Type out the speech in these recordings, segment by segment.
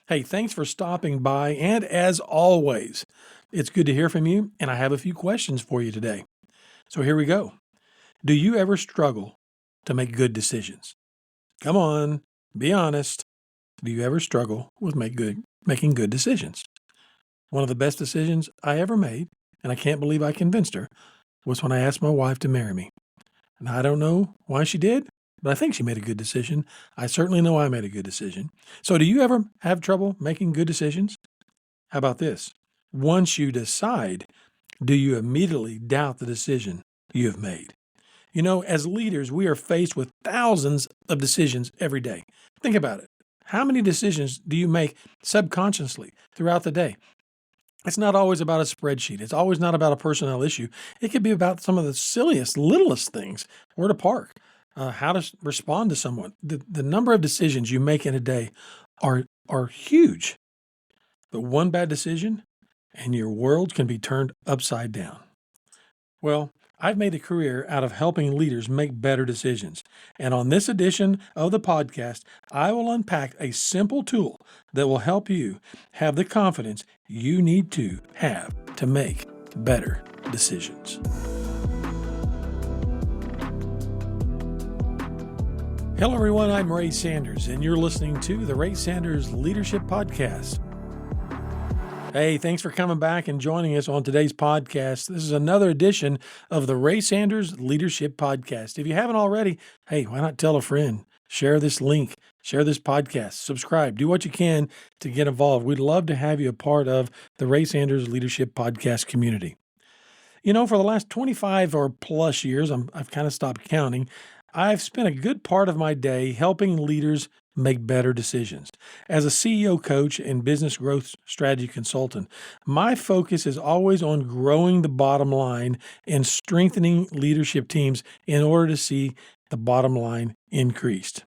Hey, thanks for stopping by. And as always, it's good to hear from you. And I have a few questions for you today. So here we go. Do you ever struggle to make good decisions? Come on, be honest. Do you ever struggle with making good decisions? One of the best decisions I ever made, and I can't believe I convinced her, was when I asked my wife to marry me. And I don't know why she did, but I think she made a good decision. I certainly know I made a good decision. So do you ever have trouble making good decisions? How about this? Once you decide, do you immediately doubt the decision you have made? As leaders, we are faced with thousands of decisions every day. Think about it. How many decisions do you make subconsciously throughout the day? It's not always about a spreadsheet. It's always not about a personnel issue. It could be about some of the silliest, littlest things. Where to park, how to respond to someone. The number of decisions you make in a day are huge. But one bad decision and your world can be turned upside down. Well, I've made a career out of helping leaders make better decisions. And on this edition of the podcast, I will unpack a simple tool that will help you have the confidence you need to have to make better decisions. Hello, everyone. I'm Ray Sanders, and you're listening to the Ray Sanders Leadership Podcast. Hey, thanks for coming back and joining us on today's podcast. This is another edition of the Ray Sanders Leadership Podcast. If you haven't already, hey, why not tell a friend? Share this link, share this podcast, subscribe, do what you can to get involved. We'd love to have you a part of the Ray Sanders Leadership Podcast community. For the last 25 or plus years, I've kind of stopped counting. I've spent a good part of my day helping leaders make better decisions. As a CEO coach and business growth strategy consultant, my focus is always on growing the bottom line and strengthening leadership teams in order to see the bottom line increased.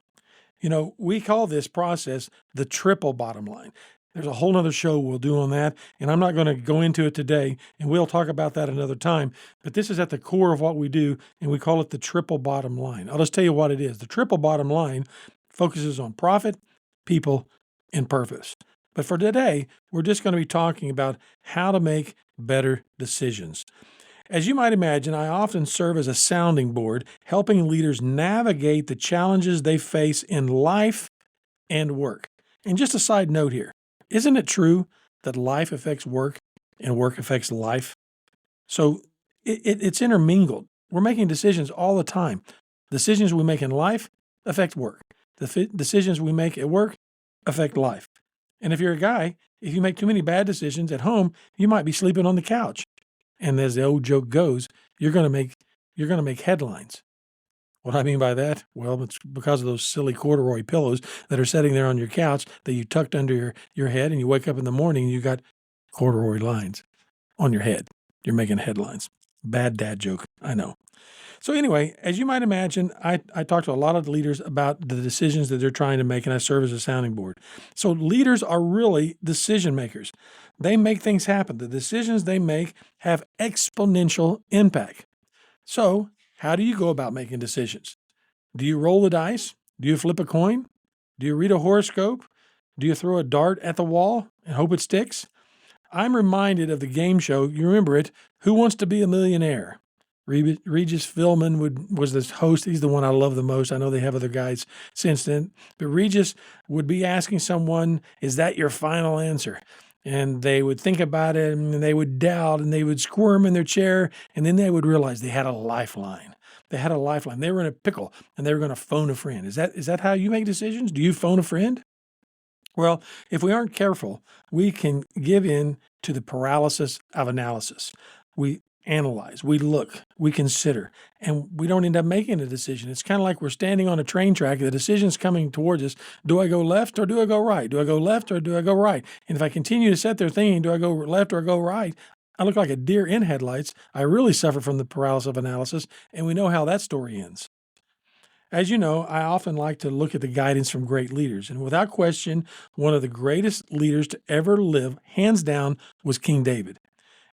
We call this process the triple bottom line. There's a whole nother show we'll do on that, and I'm not going to go into it today, and we'll talk about that another time. But this is at the core of what we do, and we call it the triple bottom line. I'll just tell you what it is. The triple bottom line focuses on profit, people, and purpose. But for today, we're just going to be talking about how to make better decisions. As you might imagine, I often serve as a sounding board, helping leaders navigate the challenges they face in life and work. And just a side note here, isn't it true that life affects work and work affects life? So it's intermingled. We're making decisions all the time. Decisions we make in life affect work. The decisions we make at work affect life. And if you're a guy, if you make too many bad decisions at home, you might be sleeping on the couch. And as the old joke goes, you're going to make headlines. What I mean by that? Well, it's because of those silly corduroy pillows that are sitting there on your couch that you tucked under your head, and you wake up in the morning and you got corduroy lines on your head. You're making headlines. Bad dad joke, I know. So anyway, as you might imagine, I talk to a lot of leaders about the decisions that they're trying to make, and I serve as a sounding board. So leaders are really decision makers. They make things happen. The decisions they make have exponential impact. So how do you go about making decisions? Do you roll the dice? Do you flip a coin? Do you read a horoscope? Do you throw a dart at the wall and hope it sticks? I'm reminded of the game show, you remember it, Who Wants to Be a Millionaire? Regis Philbin was the host. He's the one I love the most. I know they have other guys since then. But Regis would be asking someone, is that your final answer? And they would think about it, and they would doubt, and they would squirm in their chair, and then they would realize they had a lifeline. They had a lifeline. They were in a pickle, and they were going to phone a friend. Is that how you make decisions? Do you phone a friend? Well, if we aren't careful, we can give in to the paralysis of analysis. We analyze, we look, we consider, and we don't end up making a decision. It's kind of like we're standing on a train track. The decision's coming towards us. Do I go left or do I go right? Do I go left or do I go right? And if I continue to sit there thinking, do I go left or go right? I look like a deer in headlights. I really suffer from the paralysis of analysis, and we know how that story ends. As you know, I often like to look at the guidance from great leaders, and without question, one of the greatest leaders to ever live, hands down, was King David.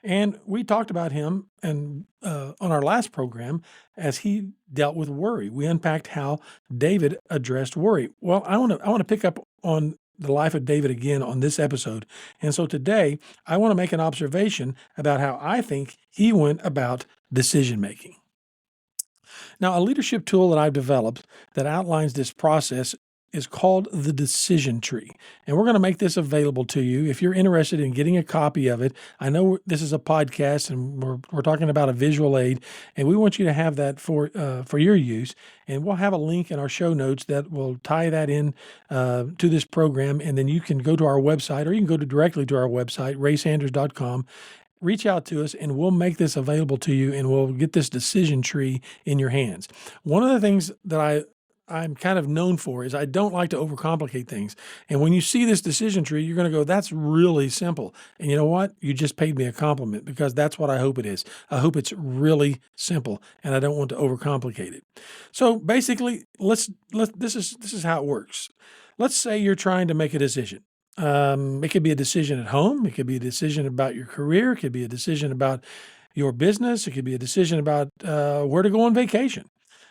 And we talked about him on our last program as he dealt with worry. We unpacked how David addressed worry. Well, I want to pick up on the life of David again on this episode. And so today, I want to make an observation about how I think he went about decision making. Now, a leadership tool that I've developed that outlines this process is called the decision tree. And we're going to make this available to you if you're interested in getting a copy of it. I know this is a podcast and we're talking about a visual aid, and we want you to have that for your use. And we'll have a link in our show notes that will tie that in to this program. And then you can go to our website, or you can go directly to our website, raysanders.com. Reach out to us and we'll make this available to you, and we'll get this decision tree in your hands. One of the things that I'm kind of known for is I don't like to overcomplicate things. And when you see this decision tree, you're going to go, that's really simple. And you know what? You just paid me a compliment, because that's what I hope it is. I hope it's really simple, and I don't want to overcomplicate it. So basically, this is how it works. Let's say you're trying to make a decision. It could be a decision at home. It could be a decision about your career. It could be a decision about your business. It could be a decision about where to go on vacation.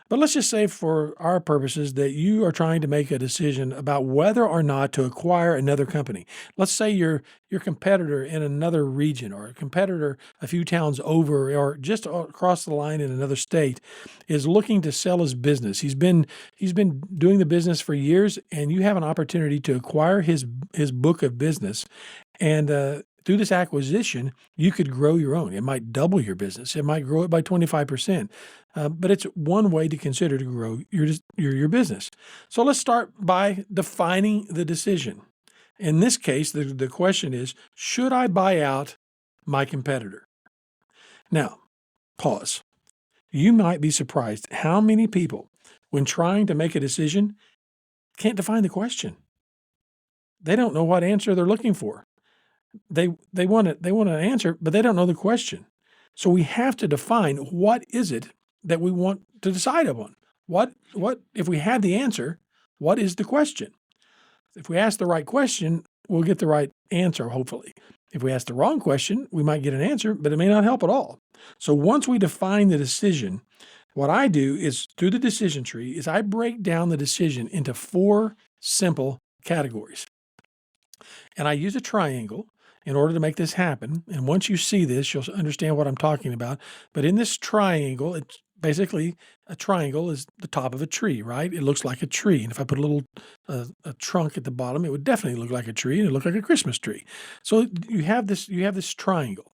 But let's just say for our purposes that you are trying to make a decision about whether or not to acquire another company. Let's say your competitor in another region, or a competitor a few towns over, or just across the line in another state, is looking to sell his business. He's been doing the business for years, and you have an opportunity to acquire his book of business. And through this acquisition, you could grow your own. It might double your business. It might grow it by 25%. But it's one way to consider to grow your business. So let's start by defining the decision. In this case, the question is, should I buy out my competitor? Now, pause. You might be surprised how many people, when trying to make a decision, can't define the question. They don't know what answer they're looking for. They want an answer, but they don't know the question. So we have to define, what is it that we want to decide upon? What if we had the answer, what is the question? If we ask the right question, we'll get the right answer, hopefully. If we ask the wrong question, we might get an answer, but it may not help at all. So once we define the decision, what I do is, through the decision tree, is I break down the decision into 4 simple categories. And I use a triangle in order to make this happen. And once you see this, you'll understand what I'm talking about. But in this triangle, it's basically, a triangle is the top of a tree, right? It looks like a tree. And if I put a little a trunk at the bottom, it would definitely look like a tree, and it look like a Christmas tree. So you have this triangle.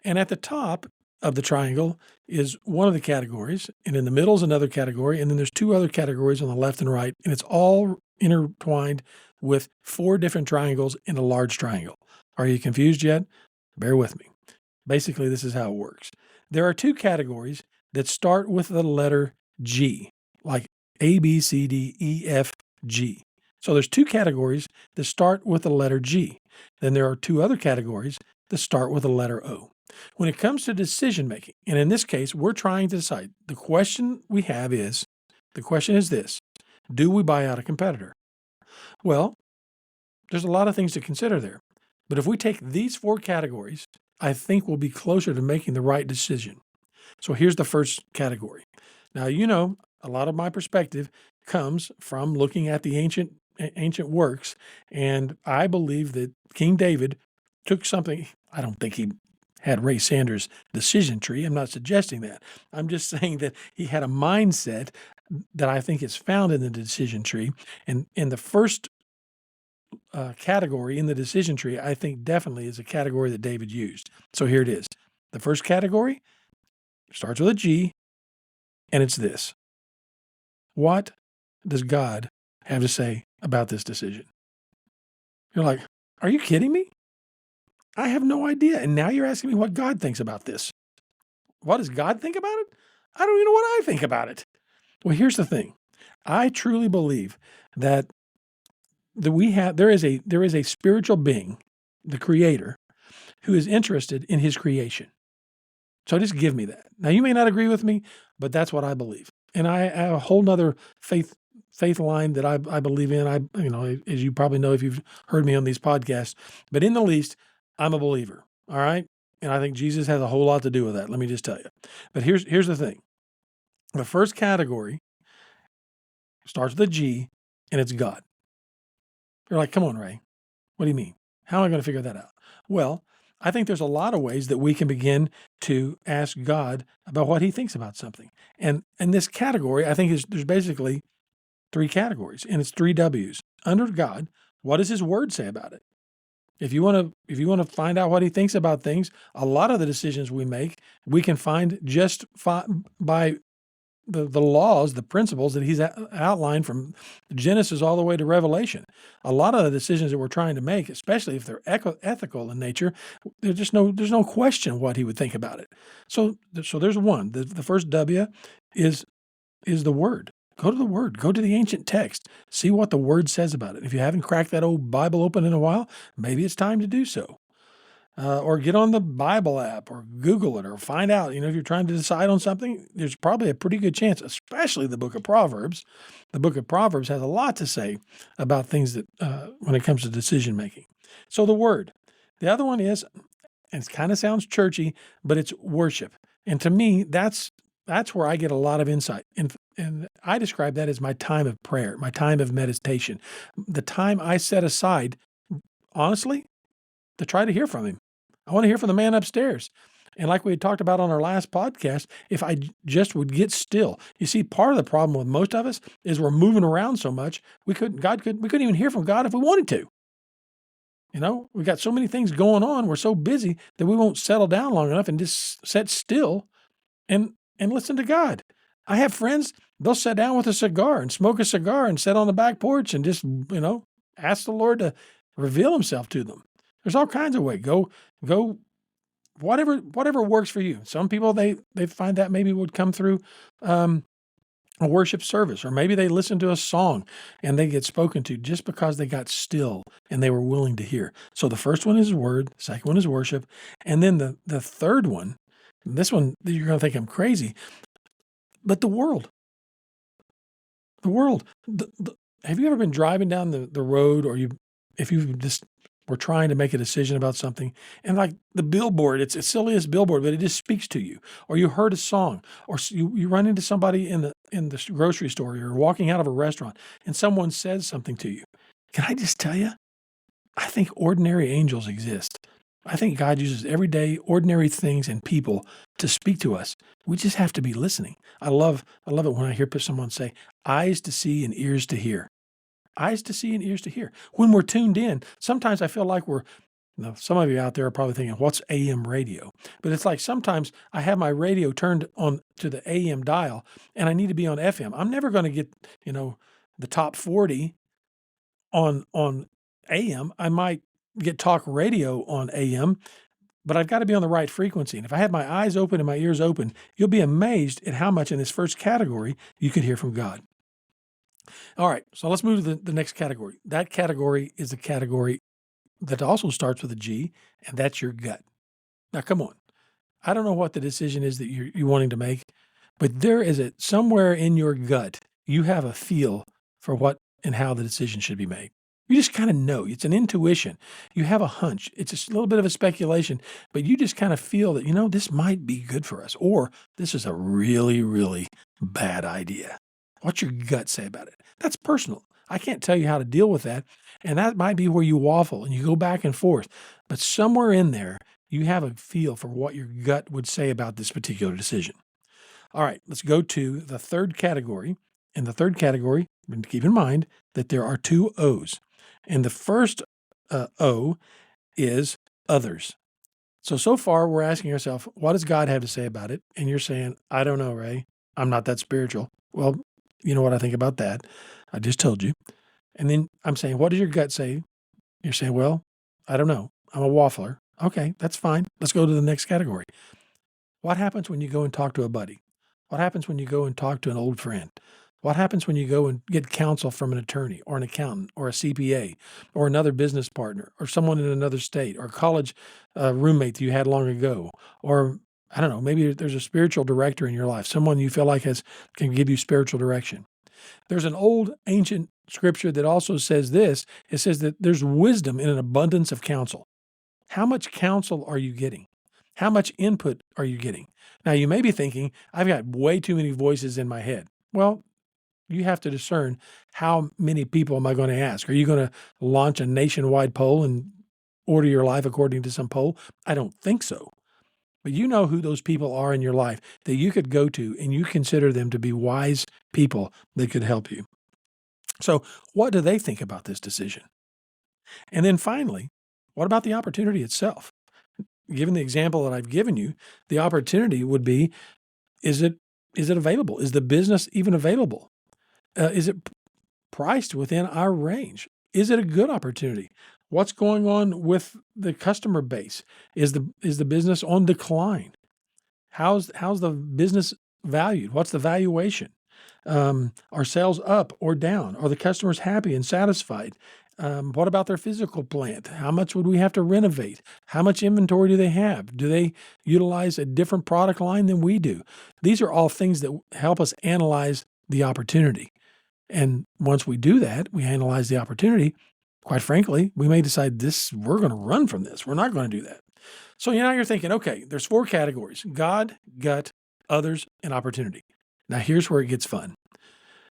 And at the top of the triangle is one of the categories, and in the middle is another category, and then there's 2 other categories on the left and right, and it's all intertwined with 4 different triangles in a large triangle. Are you confused yet? Bear with me. Basically, this is how it works. There are 2 categories that start with the letter G, like A, B, C, D, E, F, G. So there's 2 categories that start with the letter G. Then there are 2 other categories that start with the letter O. When it comes to decision making, and in this case, we're trying to decide, the question is this: do we buy out a competitor? Well, there's a lot of things to consider there. But if we take these 4 categories, I think we'll be closer to making the right decision. So here's the first category. Now, a lot of my perspective comes from looking at the ancient works, and I believe that King David took something. I don't think he had Ray Sanders' decision tree. I'm not suggesting that. I'm just saying that he had a mindset that I think is found in the decision tree. And in the first category in the decision tree, I think definitely is a category that David used. So here it is. The first category starts with a G, and it's this: what does God have to say about this decision? You're like, are you kidding me? I have no idea. And now you're asking me what God thinks about this. What does God think about it? I don't even know what I think about it. Well, here's the thing. I truly believe that there is a spiritual being, the Creator, who is interested in His creation. So just give me that. Now, you may not agree with me, but that's what I believe. And I have a whole nother faith line that I believe in. As you probably know if you've heard me on these podcasts. But in the least, I'm a believer. All right, and I think Jesus has a whole lot to do with that. Let me just tell you. But here's the thing. The first category starts with a G, and it's God. You're like, come on, Ray. What do you mean? How am I going to figure that out? Well, I think there's a lot of ways that we can begin to ask God about what he thinks about something. And this category, I think there's basically three categories, and it's three W's. Under God, what does his word say about it? If you want to find out what he thinks about things, a lot of the decisions we make, we can find just by the laws, the principles that he's outlined from Genesis all the way to Revelation. A lot of the decisions that we're trying to make, especially if they're ethical in nature, there's no question what he would think about it. So there's one. The first W is the word. Go to the word. Go to the ancient text. See what the word says about it. If you haven't cracked that old Bible open in a while, maybe it's time to do so. Or get on the Bible app or Google it or find out. If you're trying to decide on something, there's probably a pretty good chance, especially the book of Proverbs. The book of Proverbs has a lot to say about things that when it comes to decision making. So the word. The other one is, and it kind of sounds churchy, but it's worship. And to me, that's where I get a lot of insight. And I describe that as my time of prayer, my time of meditation, the time I set aside, honestly, to try to hear from him. I want to hear from the man upstairs. And like we had talked about on our last podcast, if I just would get still. You see, part of the problem with most of us is we're moving around so much, we couldn't even hear from God if we wanted to. We got so many things going on. We're so busy that we won't settle down long enough and just sit still and listen to God. I have friends, they'll sit down with a cigar and smoke a cigar and sit on the back porch and just, ask the Lord to reveal himself to them. There's all kinds of ways. Go, whatever works for you. Some people, they find that maybe would come through a worship service, or maybe they listen to a song and they get spoken to just because they got still and they were willing to hear. So the first one is word, the second one is worship. And then the third one, this one, you're going to think I'm crazy, but the world. The world. Have you ever been driving down the road, or if you've just were trying to make a decision about something, and like the billboard, it's the silliest billboard, but it just speaks to you. Or you heard a song, or you run into somebody in the grocery store, or you're walking out of a restaurant, and someone says something to you. Can I just tell you? I think ordinary angels exist. I think God uses everyday, ordinary things and people to speak to us. We just have to be listening. I love it when I hear someone say, eyes to see and ears to hear. Eyes to see and ears to hear. When we're tuned in, sometimes I feel like some of you out there are probably thinking, what's AM radio? But it's like sometimes I have my radio turned on to the AM dial and I need to be on FM. I'm never going to get, the top 40 on AM. I might get talk radio on AM, but I've got to be on the right frequency. And if I had my eyes open and my ears open, you'll be amazed at how much in this first category you could hear from God. All right, so let's move to the next category. That category is a category that also starts with a G, and that's your gut. Now, come on. I don't know what the decision is that you're wanting to make, but there is somewhere in your gut, you have a feel for what and how the decision should be made. You just kind of know. It's an intuition. You have a hunch. It's a little bit of a speculation, but you just kind of feel that, this might be good for us, or this is a really, really bad idea. What's your gut say about it? That's personal. I can't tell you how to deal with that. And that might be where you waffle and you go back and forth. But somewhere in there, you have a feel for what your gut would say about this particular decision. All right, let's go to the third category. In the third category, keep in mind that there are two O's. And the first O is others. So far, we're asking ourselves, what does God have to say about it? And you're saying, I don't know, Ray. I'm not that spiritual. Well, you know what I think about that. I just told you. And then I'm saying, what does your gut say? You're saying, well, I don't know. I'm a waffler. Okay, that's fine. Let's go to the next category. What happens when you go and talk to a buddy? What happens when you go and talk to an old friend? What happens when you go and get counsel from an attorney or an accountant or a CPA or another business partner or someone in another state or a college roommate that you had long ago? Or I don't know, maybe there's a spiritual director in your life, someone you feel like can give you spiritual direction. There's an old ancient scripture that also says this. It says that there's wisdom in an abundance of counsel. How much counsel are you getting? How much input are you getting? Now, you may be thinking, I've got way too many voices in my head. Well, You have to discern, how many people am I going to ask? Are you going to launch a nationwide poll and order your life according to some poll? I don't think so. But you know who those people are in your life that you could go to and you consider them to be wise people that could help you. So, what do they think about this decision? And then finally, what about the opportunity itself? Given the example that I've given you, the opportunity would be, is it available? Is the business even available? Is it priced within our range? Is it a good opportunity? What's going on with the customer base? Is the business on decline? How's the business valued? What's the valuation? Are sales up or down? Are the customers happy and satisfied? What about their physical plant? How much would we have to renovate? How much inventory do they have? Do they utilize a different product line than we do? These are all things that help us analyze the opportunity. And once we do that, we analyze the opportunity. Quite frankly, we may decide we're going to run from this. We're not going to do that. So now you're thinking, okay, there's 4 categories: God, gut, others, and opportunity. Now here's where it gets fun.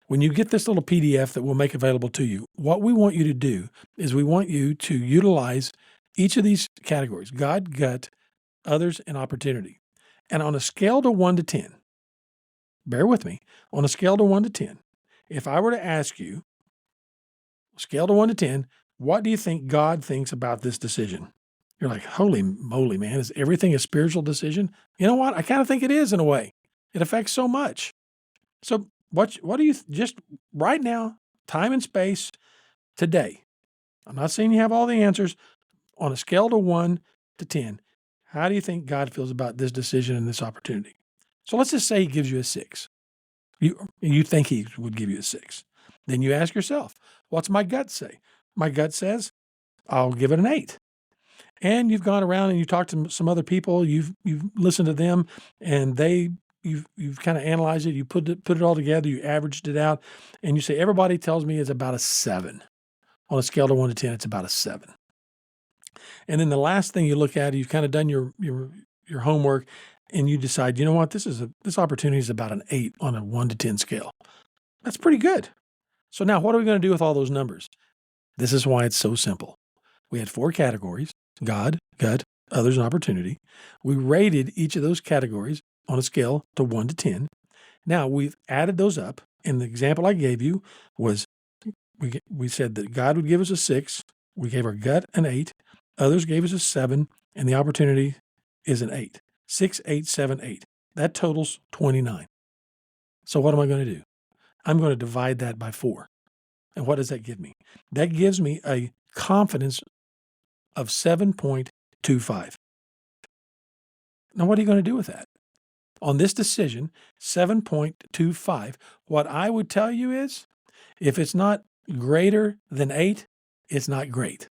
When you get this little PDF that we'll make available to you, what we want you to do is we want you to utilize each of these categories: God, gut, others, and opportunity. And on a scale to 1 to 10, bear with me, on a scale to 1 to 10, if I were to ask you, scale to 1 to 10, what do you think God thinks about this decision? You're like, holy moly, man, is everything a spiritual decision? You know what? I kind of think it is in a way. It affects so much. So what do you, just right now, time and space, today, I'm not saying you have all the answers, on a scale to 1 to 10, how do you think God feels about this decision and this opportunity? So let's just say he gives you a 6. You think he would give you a 6. Then you ask yourself, what's my gut say? My gut says, I'll give it an 8. And you've gone around and you talked to some other people, you've listened to them, and you've kind of analyzed it, you put it all together, you averaged it out, and you say, everybody tells me it's about a 7. On a scale to 1 to 10, it's about a 7. And then the last thing you look at, you've kind of done your homework, and you decide, you know what, this opportunity is about an 8 on a 1 to 10 scale. That's pretty good. So now what are we going to do with all those numbers? This is why it's so simple. We had 4 categories: God, gut, others, and opportunity. We rated each of those categories on a scale to 1 to 10. Now we've added those up, and the example I gave you was we said that God would give us a 6. We gave our gut an 8. Others gave us a 7, and the opportunity is an 8. 6, 8, 7, 8. That totals 29. So what am I going to do? I'm going to divide that by 4. And what does that give me? That gives me a confidence of 7.25. Now, what are you going to do with that? On this decision, 7.25, what I would tell you is, if it's not greater than 8, it's not great.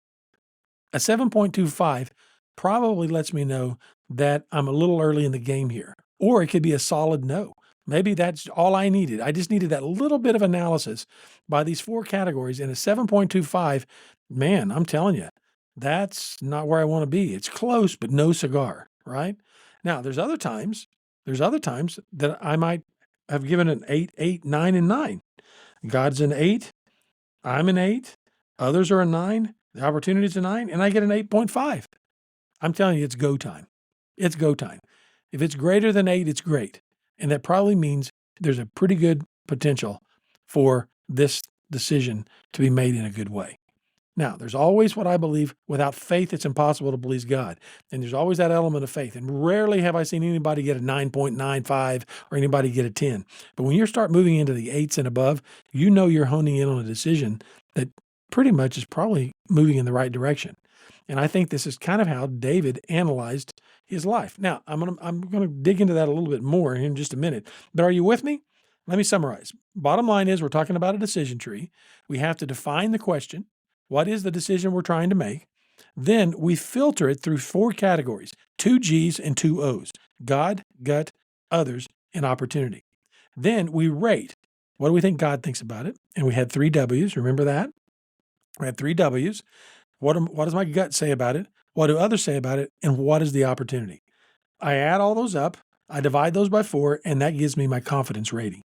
A 7.25 probably lets me know that I'm a little early in the game here, or it could be a solid no. Maybe that's all I needed. I just needed that little bit of analysis by these 4 categories, and a 7.25, man, I'm telling you, that's not where I want to be. It's close, but no cigar, right? Now, there's other times that I might have given an 8, 8, 9, and 9. God's an 8, I'm an 8, others are a 9, the opportunity's a 9, and I get an 8.5. I'm telling you, it's go time. It's go time. If it's greater than 8, it's great. And that probably means there's a pretty good potential for this decision to be made in a good way. Now, there's always what I believe: without faith, it's impossible to please God. And there's always that element of faith. And rarely have I seen anybody get a 9.95 or anybody get a 10. But when you start moving into the 8s and above, you know you're honing in on a decision that pretty much is probably moving in the right direction. And I think this is kind of how David analyzed his life. Now, I'm going to dig into that a little bit more in just a minute. But are you with me? Let me summarize. Bottom line is, we're talking about a decision tree. We have to define the question. What is the decision we're trying to make? Then we filter it through 4 categories: 2 G's and 2 O's: God, gut, others, and opportunity. Then we rate. What do we think God thinks about it? And we had 3 W's. Remember that? We had 3 W's. What does my gut say about it? What do others say about it? And what is the opportunity? I add all those up, I divide those by 4, and that gives me my confidence rating.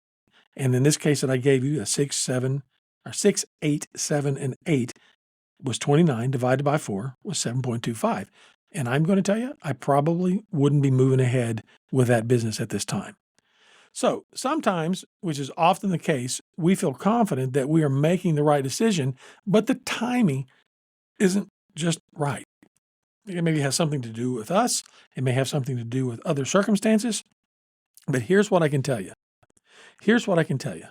And in this case that I gave you, a 6, 7, or 6, 8, 7, and 8 was 29 divided by 4 was 7.25. And I'm going to tell you, I probably wouldn't be moving ahead with that business at this time. So sometimes, which is often the case, we feel confident that we are making the right decision, but the timing isn't just right. It maybe has something to do with us. It may have something to do with other circumstances. But here's what I can tell you. Here's what I can tell you.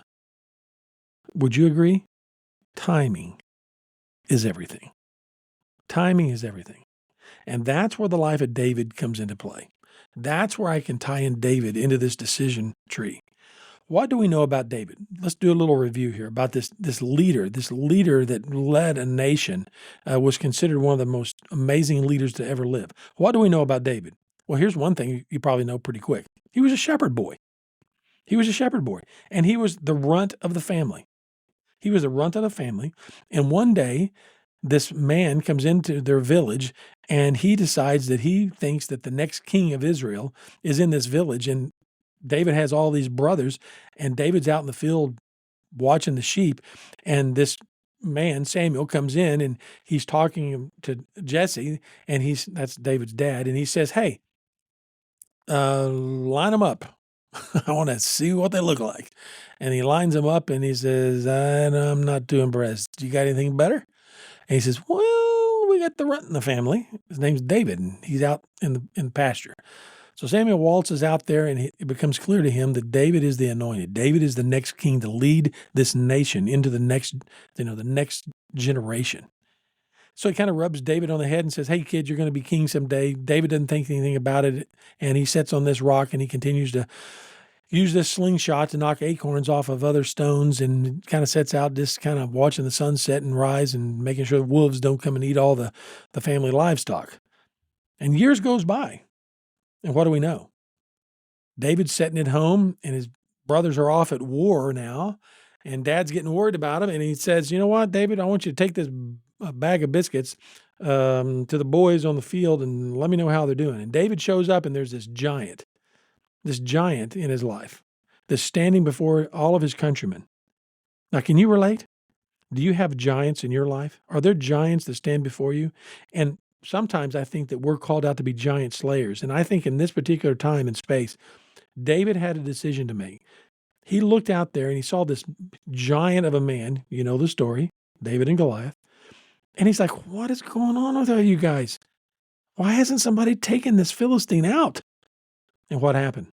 Would you agree? Timing is everything. Timing is everything. And that's where the life of David comes into play. That's where I can tie in David into this decision tree. What do we know about David? Let's do a little review here about this leader that led a nation, was considered one of the most amazing leaders to ever live. What do we know about David? Well, here's one thing you probably know pretty quick. He was a shepherd boy. He was a shepherd boy, and he was the runt of the family. He was the runt of the family, and one day, this man comes into their village, and he decides that he thinks that the next king of Israel is in this village, and David has all these brothers, and David's out in the field watching the sheep, and this man, Samuel, comes in, and he's talking to Jesse, and that's David's dad, and he says, "Hey, line them up. I want to see what they look like." And he lines them up, and he says, "I'm not too impressed. You got anything better?" And he says, "Well, we got the runt in the family. His name's David, and he's out in the pasture." So Samuel waltzes out there, and it becomes clear to him that David is the anointed. David is the next king to lead this nation into the next generation. So he kind of rubs David on the head and says, "Hey, kid, you're going to be king someday." David doesn't think anything about it, and he sits on this rock, and he continues to use this slingshot to knock acorns off of other stones, and kind of sets out just kind of watching the sun set and rise and making sure the wolves don't come and eat all the family livestock. And years goes by. And what do we know? David's sitting at home, and his brothers are off at war now, and Dad's getting worried about him. And he says, "You know what, David, I want you to take this bag of biscuits to the boys on the field and let me know how they're doing." And David shows up, and there's this giant in his life that's standing before all of his countrymen. Now, can you relate? Do you have giants in your life? Are there giants that stand before you? And sometimes I think that we're called out to be giant slayers. And I think in this particular time and space, David had a decision to make. He looked out there and he saw this giant of a man. You know the story, David and Goliath. And he's like, "What is going on with all you guys? Why hasn't somebody taken this Philistine out?" And what happened?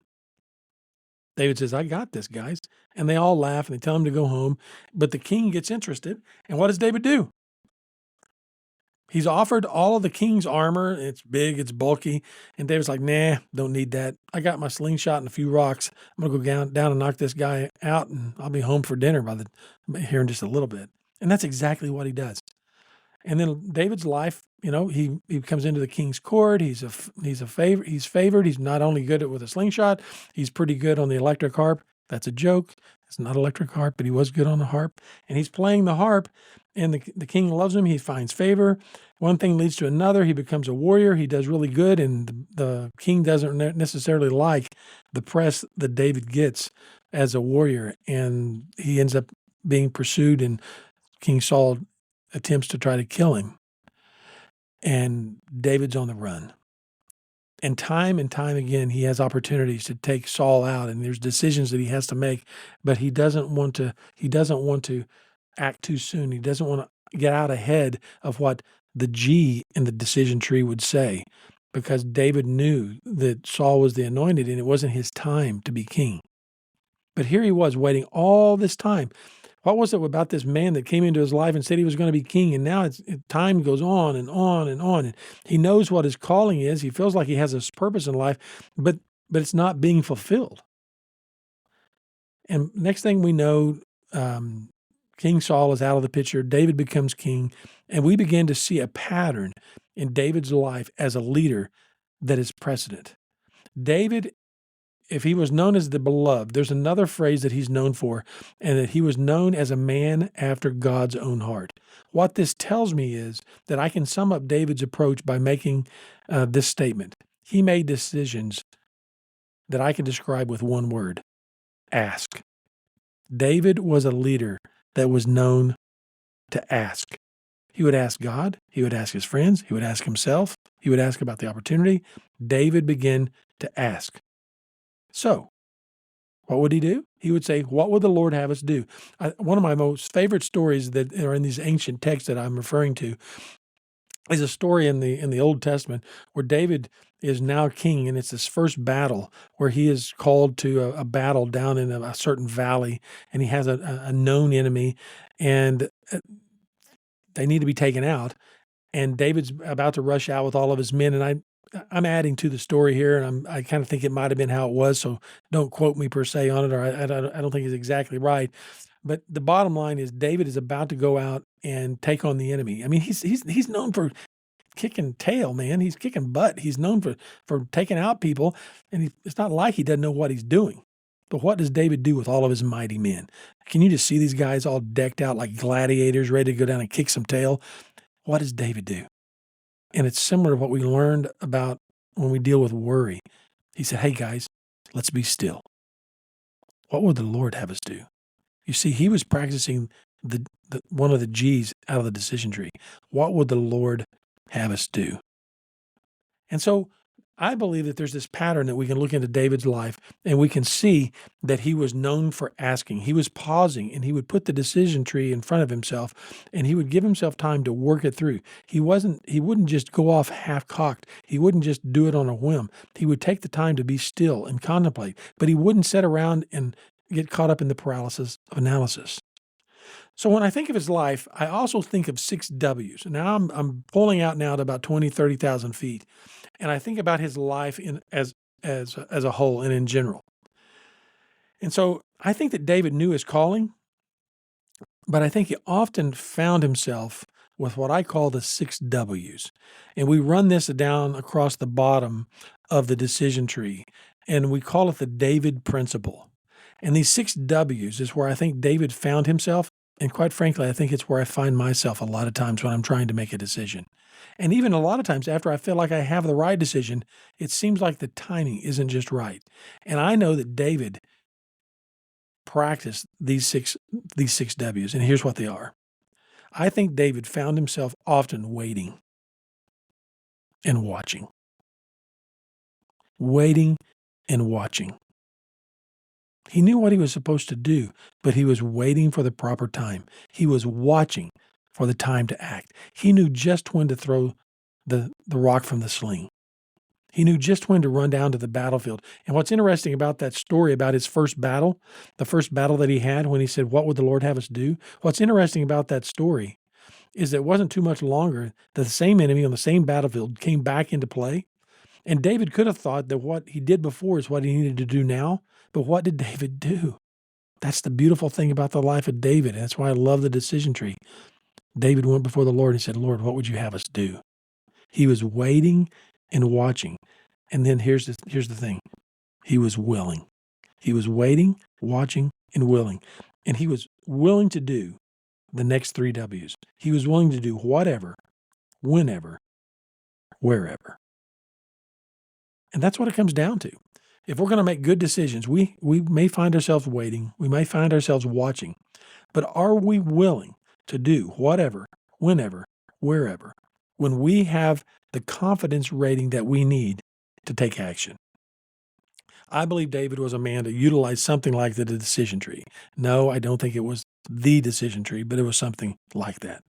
David says, "I got this, guys." And they all laugh and they tell him to go home. But the king gets interested. And what does David do? He's offered all of the king's armor. It's big, it's bulky. And David's like, "Nah, don't need that. I got my slingshot and a few rocks. I'm going to go down and knock this guy out, and I'll be home for dinner here in just a little bit." And that's exactly what he does. And then David's life, he comes into the king's court. He's favored. He's not only good with a slingshot, he's pretty good on the electric harp. That's a joke. It's not electric harp, but he was good on the harp. And he's playing the harp, and the king loves him. He finds favor. One thing leads to another. He becomes a warrior. He does really good, and the king doesn't necessarily like the press that David gets as a warrior, and he ends up being pursued, and King Saul attempts to try to kill him. And David's on the run. And time again, he has opportunities to take Saul out, and there's decisions that he has to make, but he doesn't want to act too soon. He doesn't want to get out ahead of what the G in the decision tree would say, because David knew that Saul was the anointed and it wasn't his time to be king. But here he was waiting all this time. What was it about this man that came into his life and said he was going to be king? And now time goes on and on and on. And he knows what his calling is. He feels like he has a purpose in life, but it's not being fulfilled. And next thing we know, King Saul is out of the picture. David becomes king. And we begin to see a pattern in David's life as a leader that is precedent. David, if he was known as the beloved, there's another phrase that he's known for, and that he was known as a man after God's own heart. What this tells me is that I can sum up David's approach by making this statement. He made decisions that I can describe with one word: ask. David was a leader that was known to ask. He would ask God, he would ask his friends, he would ask himself, he would ask about the opportunity. David began to ask. So, what would he do? He would say, what would the Lord have us do? One of my most favorite stories that are in these ancient texts that I'm referring to is a story in the Old Testament where David is now king, and it's this first battle where he is called to a battle down in a certain valley, and he has a known enemy, and they need to be taken out. And David's about to rush out with all of his men, and I'm adding to the story here, and I kind of think it might have been how it was, so don't quote me per se on it, or I don't think it's exactly right. But the bottom line is David is about to go out and take on the enemy. I mean, he's known for kicking tail, man. He's kicking butt. He's known for taking out people, and it's not like he doesn't know what he's doing. But what does David do with all of his mighty men? Can you just see these guys all decked out like gladiators, ready to go down and kick some tail? What does David do? And it's similar to what we learned about when we deal with worry. He said, hey guys, let's be still. What would the Lord have us do? You see, he was practicing the one of the G's out of the decision tree. What would the Lord have us do? And so I believe that there's this pattern that we can look into David's life and we can see that he was known for asking. He was pausing, and he would put the decision tree in front of himself, and he would give himself time to work it through. He wouldn't just go off half-cocked. He wouldn't just do it on a whim. He would take the time to be still and contemplate, but he wouldn't sit around and get caught up in the paralysis of analysis. So when I think of his life, I also think of 6 W's. Now I'm pulling out now to about 20, 30,000 feet. And I think about his life as a whole and in general. And so I think that David knew his calling, but I think he often found himself with what I call the 6 W's. And we run this down across the bottom of the decision tree, and we call it the David principle. And these 6 W's is where I think David found himself. And quite frankly, I think it's where I find myself a lot of times when I'm trying to make a decision. And even a lot of times after I feel like I have the right decision, it seems like the timing isn't just right. And I know that David practiced these six W's, and here's what they are. I think David found himself often waiting and watching. Waiting and watching. He knew what he was supposed to do, but he was waiting for the proper time. He was watching for the time to act. He knew just when to throw the rock from the sling. He knew just when to run down to the battlefield. And what's interesting about that story about his first battle, the first battle that he had when he said, what would the Lord have us do? What's interesting about that story is that it wasn't too much longer that the same enemy on the same battlefield came back into play. And David could have thought that what he did before is what he needed to do now. But what did David do? That's the beautiful thing about the life of David. And that's why I love the decision tree. David went before the Lord and said, Lord, what would you have us do? He was waiting and watching. And then here's the thing. He was willing. He was waiting, watching, and willing. And he was willing to do the next 3 W's. He was willing to do whatever, whenever, wherever. And that's what it comes down to. If we're going to make good decisions, we may find ourselves waiting. We may find ourselves watching. But are we willing to do whatever, whenever, wherever, when we have the confidence rating that we need to take action? I believe David was a man that utilized something like the decision tree. No, I don't think it was the decision tree, but it was something like that.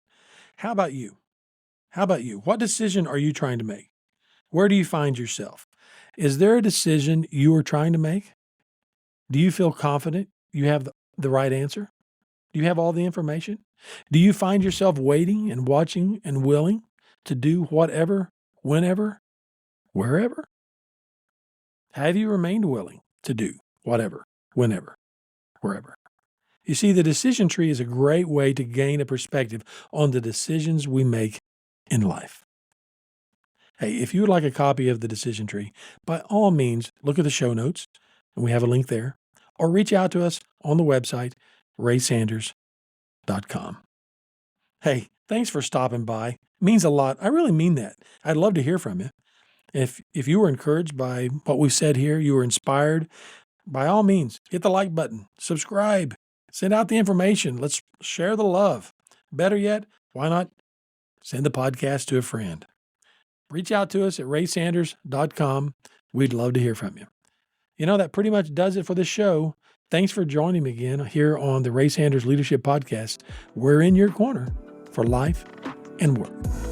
How about you? How about you? What decision are you trying to make? Where do you find yourself? Is there a decision you are trying to make? Do you feel confident you have the right answer? Do you have all the information? Do you find yourself waiting and watching and willing to do whatever, whenever, wherever? Have you remained willing to do whatever, whenever, wherever? You see, the decision tree is a great way to gain a perspective on the decisions we make in life. Hey, if you would like a copy of the decision tree, by all means, look at the show notes, and we have a link there, or reach out to us on the website, raysanders.com. Hey, thanks for stopping by. It means a lot. I really mean that. I'd love to hear from you. If you were encouraged by what we've said here, you were inspired, by all means, hit the like button, subscribe, Send out the information. Let's share the love. Better yet, why not send the podcast to a friend? Reach out to us at raysanders.com. We'd love to hear from you. That pretty much does it for the show. Thanks for joining me again here on the Ray Sanders Leadership Podcast. We're in your corner for life and work.